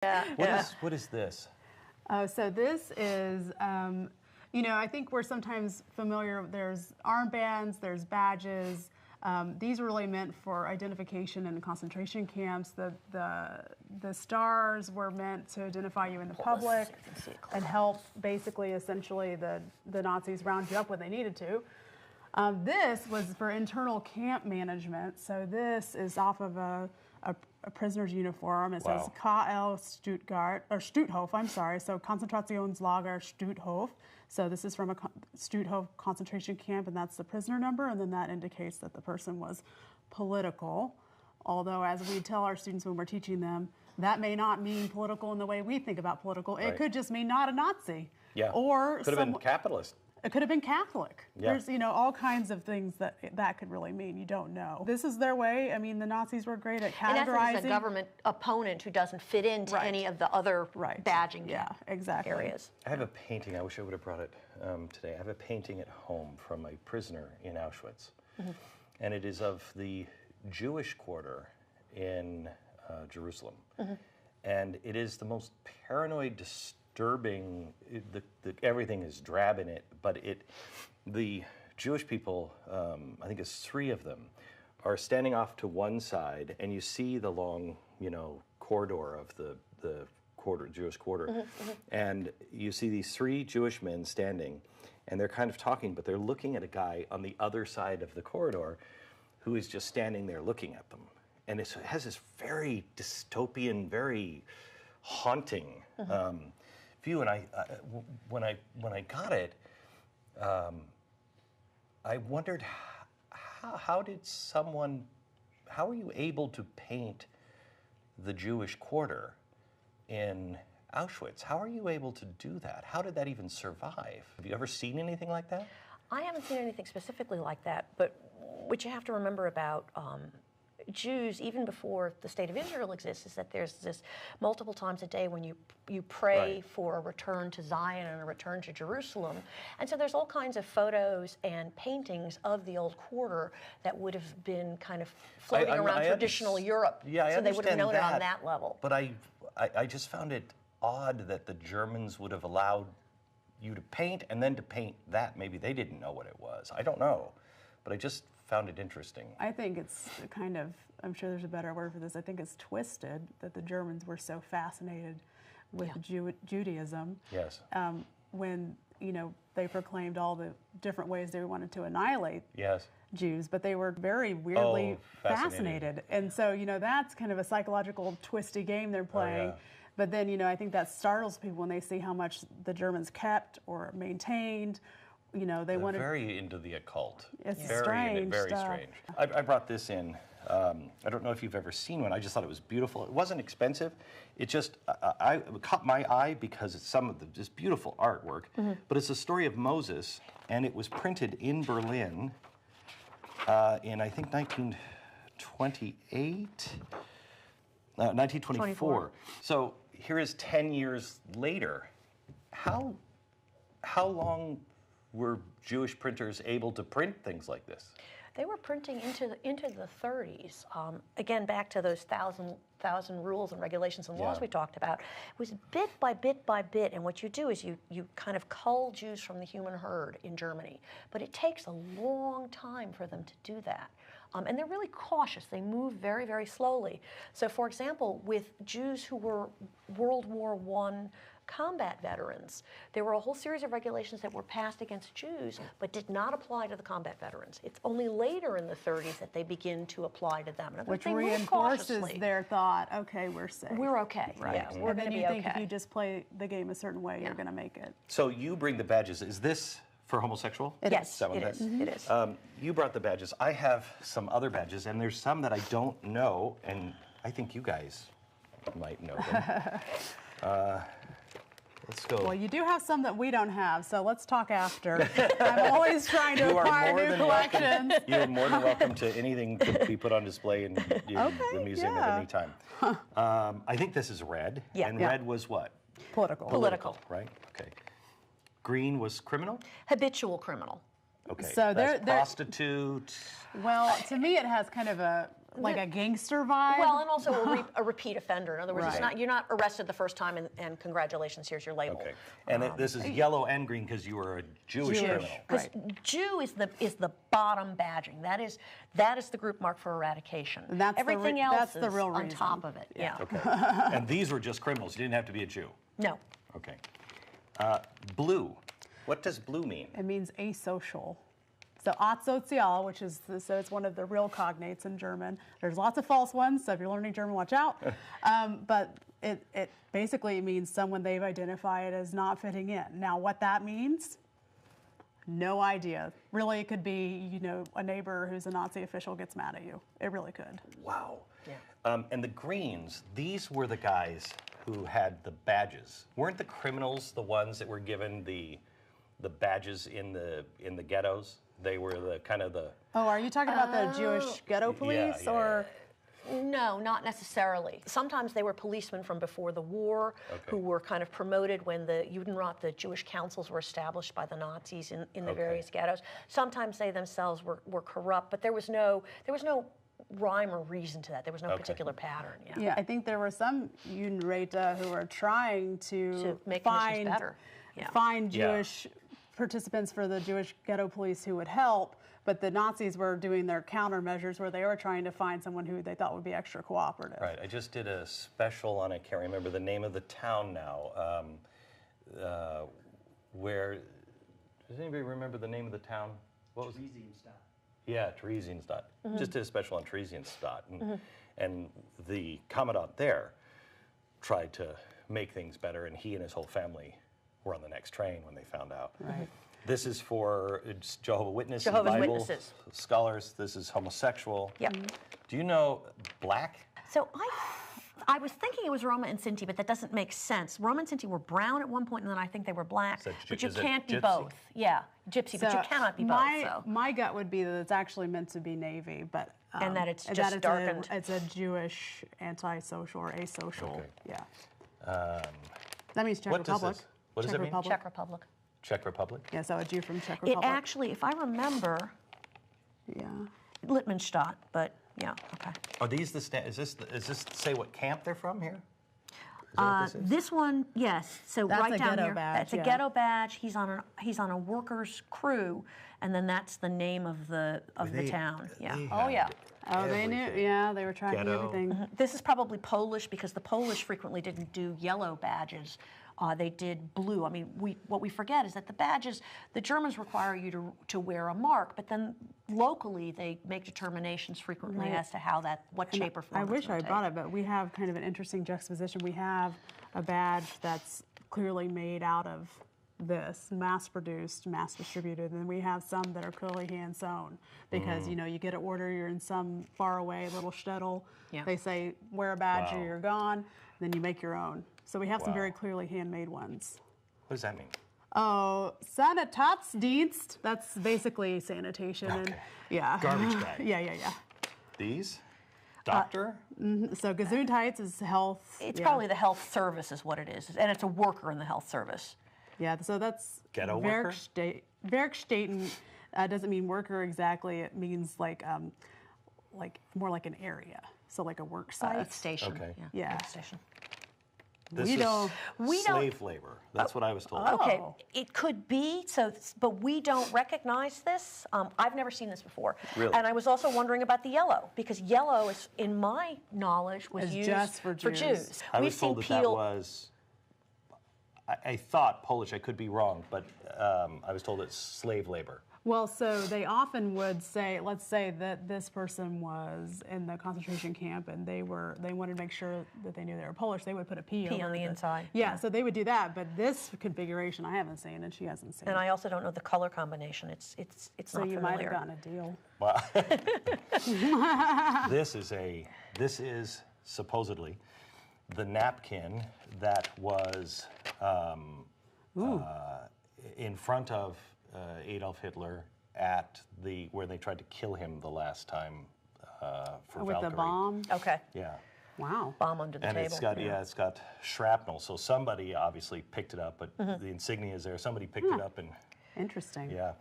What is this? So this is, you know, I think we're sometimes familiar, there's armbands, there's badges. These are really meant for identification in the concentration camps. The stars were meant to identify you in the public and help basically, essentially, the Nazis round you up when they needed to. This was for internal camp management. So this is off of a prisoner's uniform. It says KL Stuttgart, or Stutthof, I'm sorry, so Konzentrationslager Stutthof. So this is from a Stutthof concentration camp, and that's the prisoner number, and then that indicates that the person was political. Although, as we tell our students when we're teaching them, that may not mean political in the way we think about political. It could just mean not a Nazi. Yeah. Or could have been capitalist. It could have been Catholic. Yeah. There's, you know, all kinds of things that could really mean. You don't know. This is their way. I mean, the Nazis were great at categorizing. In essence, a government opponent who doesn't fit into any of the other badging areas. I have a painting. I wish I would have brought it today. I have a painting at home from a prisoner in Auschwitz. And it is of the Jewish quarter in Jerusalem. And it is the most paranoid, disturbing, everything is drab in it, but the Jewish people, I think it's 3 of them, are standing off to one side, and you see the long, you know, corridor of the Jewish quarter, and you see these 3 Jewish men standing, and they're kind of talking, but they're looking at a guy on the other side of the corridor who is just standing there looking at them. And it has this very dystopian, very haunting view. And when I got it, I wondered how were you able to paint the Jewish quarter in Auschwitz? How are you able to do that? How did that even survive? Have you ever seen anything like that? I haven't seen anything specifically like that, but what you have to remember about Jews, even before the state of Israel exists, is that there's this multiple times a day when you pray for a return to Zion and a return to Jerusalem. And so there's all kinds of photos and paintings of the old quarter that would have been kind of floating around traditional Europe. Yeah, so they would have known it on that level. But I just found it odd that the Germans would have allowed you to paint and then to paint that. Maybe they didn't know what it was. I don't know. But I just found it interesting. I think it's kind of, I'm sure there's a better word for this, I think it's twisted that the Germans were so fascinated with Judaism. Yes. When, you know, they proclaimed all the different ways they wanted to annihilate Jews, but they were very weirdly fascinated. And so, you know, that's kind of a psychological twisty game they're playing. But then, you know, I think that startles people when they see how much the Germans kept or maintained. You know, they're very into the occult. It's very strange strange. I brought this in. I don't know if you've ever seen one. I just thought it was beautiful. It wasn't expensive. It just it caught my eye because it's some of this beautiful artwork. But it's a story of Moses, and it was printed in Berlin in, I think, 1928, 1924. So here is 10 years later. How long were Jewish printers able to print things like this? They were printing into the 30s. Again, back to those thousand rules and regulations and laws we talked about. It was bit by bit by bit, and what you do is you kind of cull Jews from the human herd in Germany. But it takes a long time for them to do that. And they're really cautious. They move very, very slowly. So, for example, with Jews who were World War I combat veterans, there were a whole series of regulations that were passed against Jews, but did not apply to the combat veterans. It's only later in the 30s that they begin to apply to them. Which reinforces their thought, okay, we're safe. We're okay. Right. Yeah, we're going to be okay. And then you think if you just play the game a certain way, you're going to make it. So you bring the badges. Is this for homosexual? Yes, it is. It is. You brought the badges. I have some other badges, and there's some that I don't know, and I think you guys might know them. Let's go. Well, you do have some that we don't have, so let's talk after. I'm always trying to acquire new collections. You are more than welcome to anything to be put on display in the museum at any time. I think this is red, and red was what? Political. Right? Okay. Green was criminal? Habitual criminal. Okay. So that's prostitute. Well, to me, it has kind of like a gangster vibe. Well, and also a repeat offender. In other words, Right. you're not arrested the first time and congratulations, here's your label. Okay. And this is yellow and green because you were a Jewish criminal. Because Jew is the bottom badging. That is the group mark for eradication. And that's everything else that's is the real on reason. top of it. Yeah. Okay. And these were just criminals. You didn't have to be a Jew. No. Okay. Blue. What does blue mean? It means asocial. So asozial, which is so it's one of the real cognates in German. There's lots of false ones, so if you're learning German, watch out. But it basically means someone they've identified as not fitting in. Now, what that means, no idea. Really, it could be a neighbor who's a Nazi official gets mad at you. It really could. Wow. Yeah. And the greens, these were the guys who had the badges. Weren't the criminals the ones that were given the badges in the ghettos? They were the kind of the... Oh, are you talking about the Jewish ghetto police? yeah, or? No, not necessarily. Sometimes they were policemen from before the war who were kind of promoted when the Judenrat, the Jewish councils, were established by the Nazis in the various ghettos. Sometimes they themselves were corrupt, but there was no rhyme or reason to that. There was no particular pattern. Yeah, I think there were some Judenräte who were trying to make find conditions better. Yeah. Find Jewish participants for the Jewish ghetto police who would help, but the Nazis were doing their countermeasures where they were trying to find someone who they thought would be extra cooperative. Right. I just did a special on, I can't remember the name of the town now, where, does anybody remember the name of the town? What was it? Yeah, Theresienstadt. Just did a special on Theresienstadt. And the commandant there tried to make things better, and he and his whole family were on the next train when they found out. Right. This is for Jehovah's Witnesses, Jehovah's Bible Witnesses. scholars. This is homosexual. Yep. Do you know black? So I was thinking it was Roma and Sinti, but that doesn't make sense. Roma and Sinti were brown at one point, and then I think they were black. But you can't be both. Yeah, gypsy, but you cannot be both. So. My gut would be that it's actually meant to be navy, but and that it's just darkened. It's a Jewish antisocial or asocial. Okay. Yeah. That means Czech Republic. What does it mean? Czech Republic. Czech Republic? Yeah, so a Jew from Czech Republic. It actually, if I remember, Littmanstadt, but yeah, okay. Are these the is this say what camp they're from here? Is that what this is? This one, yes. So That's right a down ghetto here, badge, that's a yeah. ghetto badge. He's on a worker's crew, and then that's the name of the town. Yeah. Oh yeah. Oh, they knew. Yeah, they were tracking Ghetto. everything. This is probably Polish because the Polish frequently didn't do yellow badges. They did blue. I mean, what we forget is that the badges, the Germans require you to wear a mark, but then locally they make determinations frequently as to how what shape or form. I wish I brought it, but we have kind of an interesting juxtaposition. We have a badge that's clearly made out of this, mass-produced, mass-distributed, and we have some that are clearly hand-sewn because you get an order, you're in some faraway little shtetl. Yeah. They say wear a badge or Wow. you're gone. Then you make your own. So we have some Wow. very clearly handmade ones. What does that mean? Oh, Sanitatsdienst. That's basically sanitation. And, Okay. yeah. Garbage bag. Yeah. These? Doctor? So Gesundheit is health. It's probably the health service is what it is, and it's a worker in the health service. Yeah, so that's Ghetto worker? Werkstätten doesn't mean worker exactly. It means like more like an area. So like a work site. Station. Okay. Yeah. Work station. This We is don't- slave labor. That's what I was told. Okay, Oh. it could be, but we don't recognize this. I've never seen this before. Really? And I was also wondering about the yellow, because yellow, is, in my knowledge, was It's used just for Jews. I We've was told seen that was, I thought Polish, I could be wrong, but I was told it's slave labor. Well, so they often would say, let's say that this person was in the concentration camp and they wanted to make sure that they knew they were Polish. They would put a P P over on the inside. Yeah, so they would do that. But this configuration I haven't seen and she hasn't seen. And I also don't know the color combination. It's so not you familiar. might have gotten a deal. Wow. This is supposedly the napkin that was in front of Adolf Hitler at where they tried to kill him the last time for With Valkyrie. the bomb. Okay. Yeah. Wow. Bomb under the And table. it's got shrapnel. So somebody obviously picked it up, but the insignia is there. Somebody picked it up and Interesting. yeah.